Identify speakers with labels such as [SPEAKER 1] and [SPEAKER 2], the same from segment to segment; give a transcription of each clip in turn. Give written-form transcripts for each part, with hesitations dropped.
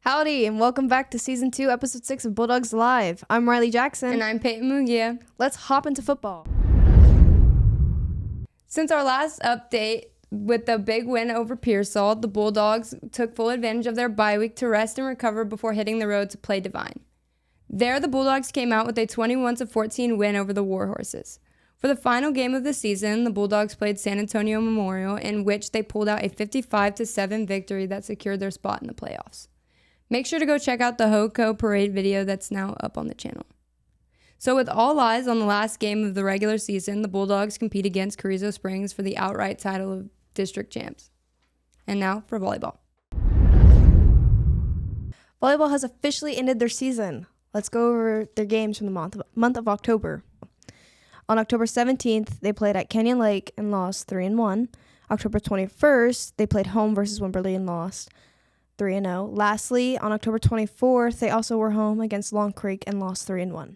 [SPEAKER 1] Howdy, and welcome back to Season 2, Episode 6 of Bulldogs Live. I'm Riley Jackson.
[SPEAKER 2] And I'm Peyton Mugia.
[SPEAKER 1] Let's hop into football.
[SPEAKER 2] Since our last update with the big win over Pearsall, the Bulldogs took full advantage of their bye week to rest and recover before hitting the road to play Divine. There, the Bulldogs came out with a 21-14 win over the Warhorses. For the final game of the season, the Bulldogs played San Antonio Memorial, in which they pulled out a 55-7 victory that secured their spot in the playoffs. Make sure to go check out the HOCO parade video that's now up on the channel. So with all eyes on the last game of the regular season, the Bulldogs compete against Carrizo Springs for the outright title of district champs. And now for volleyball.
[SPEAKER 1] Volleyball has officially ended their season. Let's go over their games from the month of October. On October 17th, they played at Canyon Lake and lost 3-1. October 21st, they played home versus Wimberley and lost 3-0. Lastly, on October 24th, they also were home against Long Creek and lost 3-1.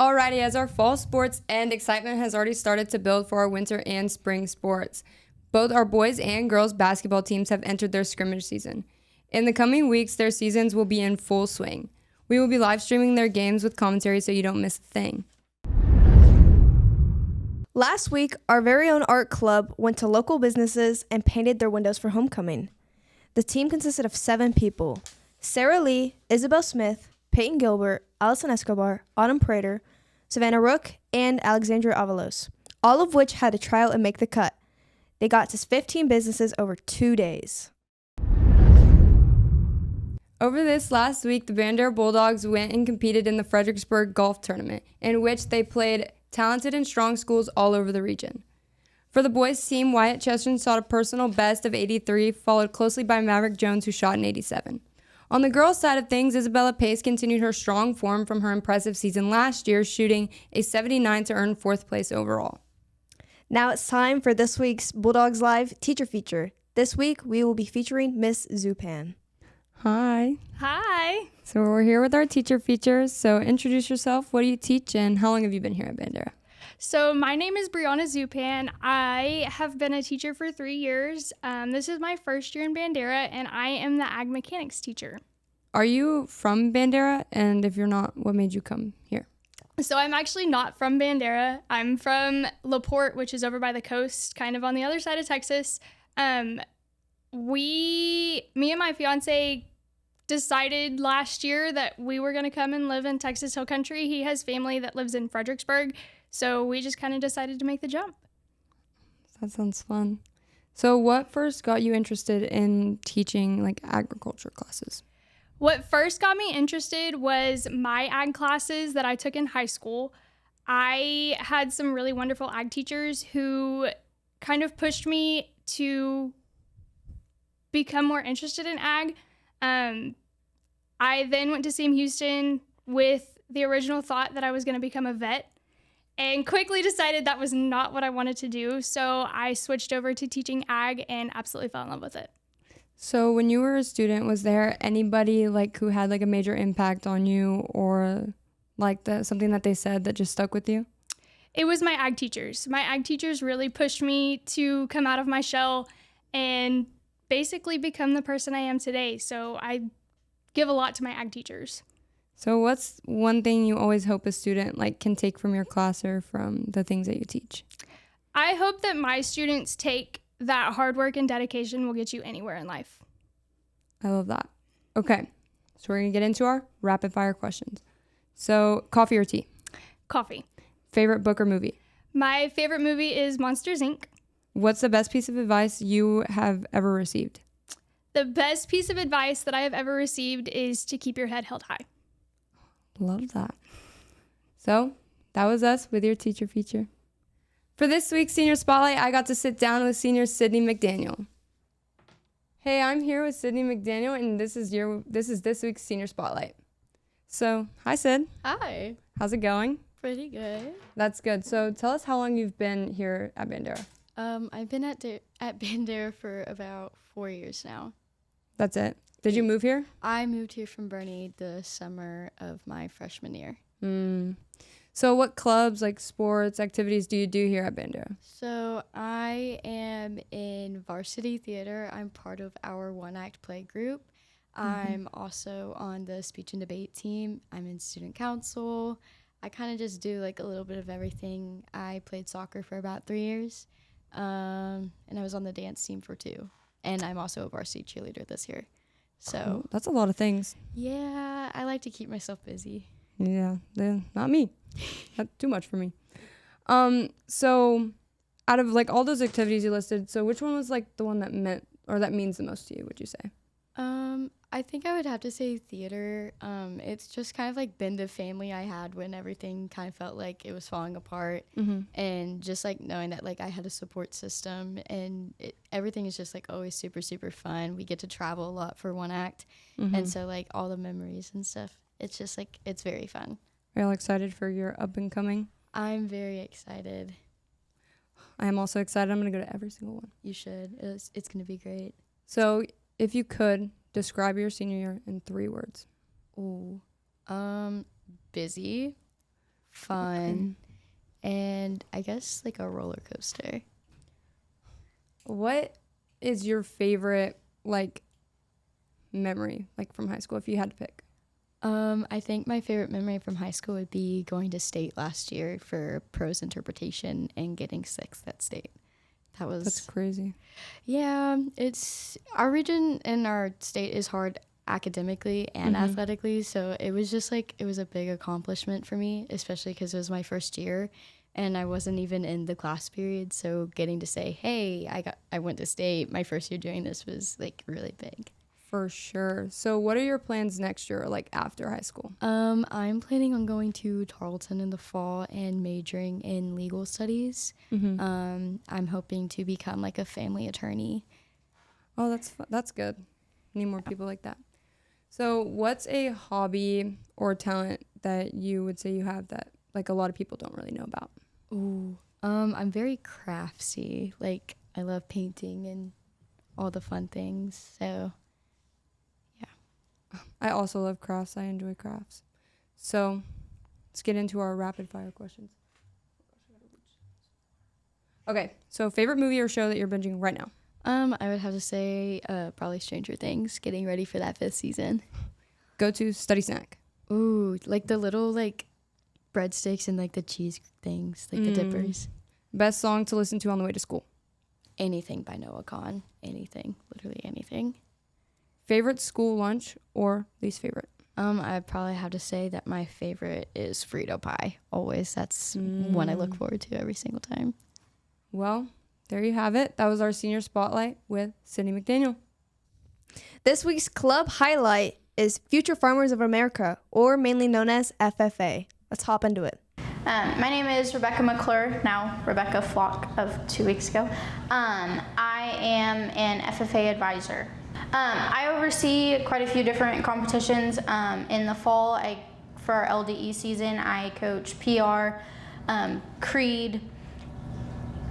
[SPEAKER 2] Alrighty, as our fall sports end, excitement has already started to build for our winter and spring sports. Both our boys and girls basketball teams have entered their scrimmage season. In the coming weeks, their seasons will be in full swing. We will be live streaming their games with commentary so you don't miss a thing.
[SPEAKER 1] Last week, our very own art club went to local businesses and painted their windows for homecoming. The team consisted of 7 people: Sarah Lee, Isabel Smith, Peyton Gilbert, Allison Escobar, Autumn Prater, Savannah Rook, and Alexandra Avalos, all of which had to try out and make the cut. They got to 15 businesses over 2 days.
[SPEAKER 2] Over this last week, the Bandera Bulldogs went and competed in the Fredericksburg Golf Tournament, in which they played talented and strong schools all over the region. For the boys team, Wyatt Chestron shot a personal best of 83, followed closely by Maverick Jones, who shot an 87. On the girls' side of things, Isabella Pace continued her strong form from her impressive season last year, shooting a 79 to earn 4th place overall.
[SPEAKER 1] Now it's time for this week's Bulldogs Live teacher feature. This week, we will be featuring Miss Zupan.
[SPEAKER 2] Hi.
[SPEAKER 3] Hi.
[SPEAKER 2] So we're here with our teacher features. So introduce yourself. What do you teach, and how long have you been here at Bandera?
[SPEAKER 3] So my name is Brianna Zupan. I have been a teacher for 3 years. This is my first year in Bandera, and I am the ag mechanics teacher.
[SPEAKER 2] Are you from Bandera? And if you're not, what made you come here?
[SPEAKER 3] So I'm actually not from Bandera. I'm from LaPorte, which is over by the coast, kind of on the other side of Texas. Me and my fiance decided last year that we were going to come and live in Texas Hill Country. He has family that lives in Fredericksburg, so we just kind of decided to make the jump.
[SPEAKER 2] That sounds fun. So what first got you interested in teaching like agriculture classes?
[SPEAKER 3] What first got me interested was my ag classes that I took in high school. I had some really wonderful ag teachers who kind of pushed me to become more interested in ag. I then went to Sam Houston with the original thought that I was going to become a vet, and quickly decided that was not what I wanted to do. So I switched over to teaching ag and absolutely fell in love with it.
[SPEAKER 2] So when you were a student, was there anybody like who had like a major impact on you, or like something that they said that just stuck with you?
[SPEAKER 3] It was my ag teachers. My ag teachers really pushed me to come out of my shell and basically become the person I am today. So I give a lot to my ag teachers.
[SPEAKER 2] So what's one thing you always hope a student like can take from your class or from the things that you teach?
[SPEAKER 3] I hope that my students take that hard work and dedication will get you anywhere in life.
[SPEAKER 2] I love that. Okay, so we're going to get into our rapid fire questions. So coffee or tea?
[SPEAKER 3] Coffee.
[SPEAKER 2] Favorite book or movie?
[SPEAKER 3] My favorite movie is Monsters, Inc.
[SPEAKER 2] What's the best piece of advice you have ever received?
[SPEAKER 3] The best piece of advice that I have ever received is to keep your head held high.
[SPEAKER 2] Love that. So that was us with your teacher feature. For this week's Senior Spotlight, I got to sit down with Senior Sydney McDaniel. Hey, I'm here with Sydney McDaniel, and this is this week's Senior Spotlight. So, hi, Sid.
[SPEAKER 4] Hi.
[SPEAKER 2] How's it going?
[SPEAKER 4] Pretty good.
[SPEAKER 2] That's good. So tell us how long you've been here at Bandera.
[SPEAKER 4] I've been at Bandera for about 4 years now.
[SPEAKER 2] That's it. Did you move here?
[SPEAKER 4] I moved here from Bernie the summer of my freshman year.
[SPEAKER 2] So what clubs, like sports, activities do you do here at Bandera?
[SPEAKER 4] So I am in varsity theater. I'm part of our one-act play group. I'm also on the speech and debate team. I'm in student council. I kind of just do like a little bit of everything. I played soccer for about 3 years, and I was on the dance team for 2. And I'm also a varsity cheerleader this year. So
[SPEAKER 2] Cool. That's a lot of things.
[SPEAKER 4] yeah, I like to keep myself busy.
[SPEAKER 2] Yeah, not me. That's too much for me. So out of like all those activities you listed, so which one was like the one that meant or that means the most to you, would you say?
[SPEAKER 4] I think I would have to say theater. It's just kind of like been the family I had when everything kind of felt like it was falling apart, and just like knowing that like I had a support system, and everything is just like always super super fun. We get to travel a lot for one act, and so like all the memories and stuff. It's just like it's very fun.
[SPEAKER 2] Are you all excited for your up and coming?
[SPEAKER 4] I'm very excited.
[SPEAKER 2] I am also excited. I'm gonna go to every single one.
[SPEAKER 4] You should. It's gonna be great.
[SPEAKER 2] So if you could describe your senior year in 3 words.
[SPEAKER 4] Ooh, busy, fun, and I guess like a roller coaster.
[SPEAKER 2] What is your favorite like memory like from high school if you had to pick?
[SPEAKER 4] I think my favorite memory from high school would be going to state last year for prose interpretation and getting 6th at state.
[SPEAKER 2] That's crazy.
[SPEAKER 4] Yeah, it's our region and our state is hard academically and athletically, so it was just like it was a big accomplishment for me, especially because it was my first year and I wasn't even in the class period, so getting to say, hey, I went to state my first year doing this was like really big.
[SPEAKER 2] For sure. So what are your plans next year, like after high school?
[SPEAKER 4] I'm planning on going to Tarleton in the fall and majoring in legal studies. I'm hoping to become like a family attorney.
[SPEAKER 2] Oh, that's good. Need more people like that. So what's a hobby or talent that you would say you have that like a lot of people don't really know about?
[SPEAKER 4] Ooh, I'm very craftsy. Like I love painting and all the fun things. So
[SPEAKER 2] I also love crafts. I enjoy crafts. So let's get into our rapid fire questions. Okay, so favorite movie or show that you're binging right now?
[SPEAKER 4] I would have to say probably Stranger Things, getting ready for that 5th season.
[SPEAKER 2] Go to study snack.
[SPEAKER 4] Ooh, like the little like breadsticks and like the cheese things, like the dippers.
[SPEAKER 2] Best song to listen to on the way to school?
[SPEAKER 4] Anything by Noah Kahan. Anything, literally anything.
[SPEAKER 2] Favorite school lunch or least favorite?
[SPEAKER 4] I'd probably have to say that my favorite is Frito pie. Always. That's one I look forward to every single time.
[SPEAKER 2] Well, there you have it. That was our senior spotlight with Sydney McDaniel.
[SPEAKER 1] This week's club highlight is Future Farmers of America, or mainly known as FFA. Let's hop into it.
[SPEAKER 5] My name is Rebecca McClure, now Rebecca Flock of 2 weeks ago. I am an FFA advisor. I oversee quite a few different competitions. In the fall, for our LDE season, I coach PR, Creed,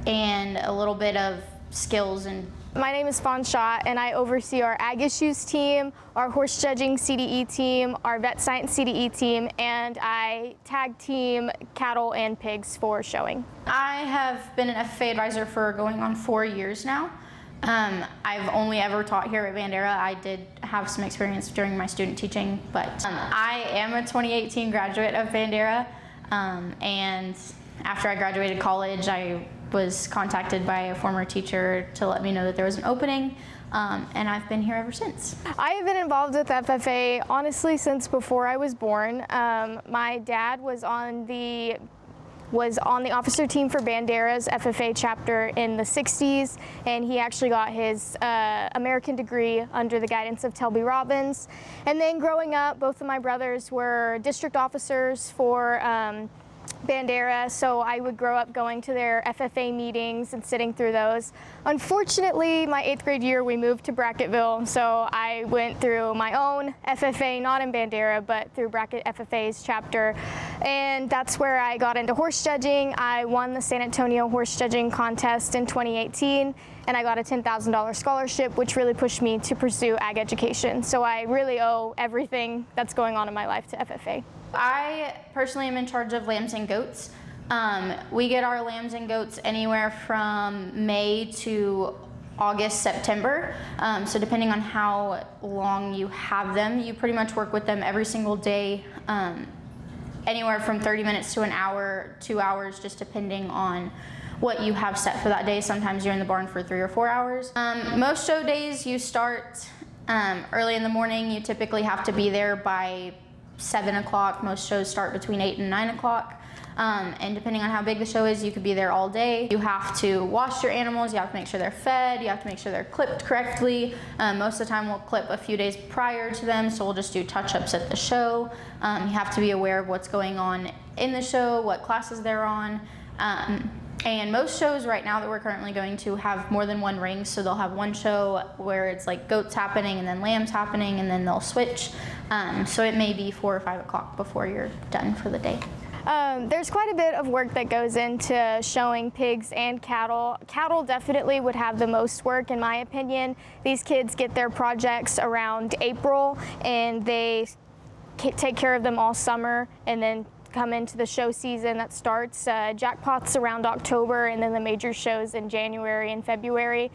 [SPEAKER 5] and a little bit of skills. And
[SPEAKER 6] my name is Fawn Schott, and I oversee our Ag Issues team, our Horse Judging CDE team, our Vet Science CDE team, and I tag team cattle and pigs for showing.
[SPEAKER 5] I have been an FFA advisor for going on 4 years now. I've only ever taught here at Bandera. I did have some experience during my student teaching, but I am a 2018 graduate of Bandera, and after I graduated college, I was contacted by a former teacher to let me know that there was an opening, and I've been here ever since.
[SPEAKER 6] I have been involved with FFA honestly since before I was born. My dad was on the officer team for Bandera's FFA chapter in the 60s, and he actually got his American degree under the guidance of Telby Robbins. And then growing up, both of my brothers were district officers for Bandera, so I would grow up going to their FFA meetings and sitting through those. Unfortunately, my 8th grade year, we moved to Bracketville, so I went through my own FFA, not in Bandera, but through Brackett FFA's chapter, and that's where I got into horse judging. I won the San Antonio horse judging contest in 2018, and I got a $10,000 scholarship, which really pushed me to pursue ag education. So I really owe everything that's going on in my life to FFA.
[SPEAKER 5] I personally am in charge of lambs and goats. We get our lambs and goats anywhere from May to August, September. So depending on how long you have them, you pretty much work with them every single day, anywhere from 30 minutes to an hour, 2 hours, just depending on what you have set for that day. Sometimes you're in the barn for 3 or 4 hours. Most show days you start early in the morning. You typically have to be there by 7 o'clock. Most shows start between 8 and 9 o'clock. And depending on how big the show is, you could be there all day. You have to wash your animals, you have to make sure they're fed, you have to make sure they're clipped correctly. Most of the time we'll clip a few days prior to them, so we'll just do touch-ups at the show. You have to be aware of what's going on in the show, what classes they're on. And most shows right now that we're currently going to have more than one ring, so they'll have one show where it's like goats happening and then lambs happening, and then they'll switch. So it may be 4 or 5 o'clock before you're done for the day.
[SPEAKER 6] There's quite a bit of work that goes into showing pigs and cattle. Cattle definitely would have the most work, in my opinion. These kids get their projects around April, and they take care of them all summer, and then come into the show season that starts. Jackpots around October, and then the major shows in January and February.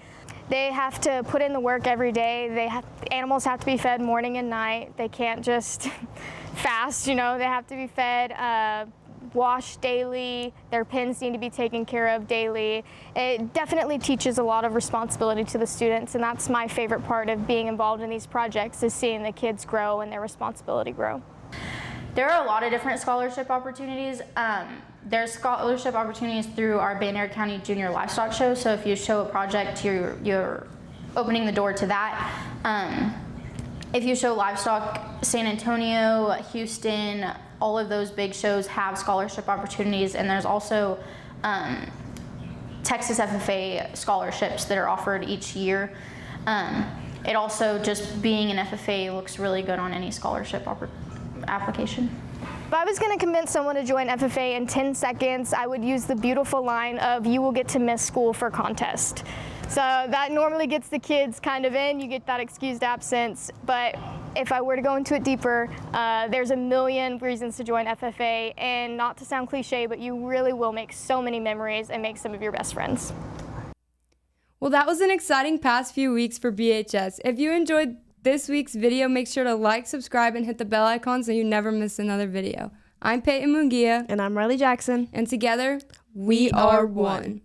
[SPEAKER 6] They have to put in the work every day. The animals have to be fed morning and night. They can't just fast, you know. They have to be fed, washed daily. Their pens need to be taken care of daily. It definitely teaches a lot of responsibility to the students, and that's my favorite part of being involved in these projects, is seeing the kids grow and their responsibility grow.
[SPEAKER 5] There are a lot of different scholarship opportunities. There's scholarship opportunities through our Bandera County Junior Livestock Show. So if you show a project, you're opening the door to that. If you show livestock, San Antonio, Houston, all of those big shows have scholarship opportunities, and there's also Texas FFA scholarships that are offered each year. It also, just being an FFA looks really good on any scholarship application.
[SPEAKER 6] If I was going to convince someone to join FFA in 10 seconds, I would use the beautiful line of, "You will get to miss school for contest." So that normally gets the kids kind of in, you get that excused absence. But if I were to go into it deeper, there's a million reasons to join FFA, and not to sound cliche, but you really will make so many memories and make some of your best friends.
[SPEAKER 2] Well, that was an exciting past few weeks for BHS. If you enjoyed this week's video, make sure to like, subscribe, and hit the bell icon so you never miss another video. I'm Peyton Munguia.
[SPEAKER 1] And I'm Riley Jackson.
[SPEAKER 2] And together, we are one.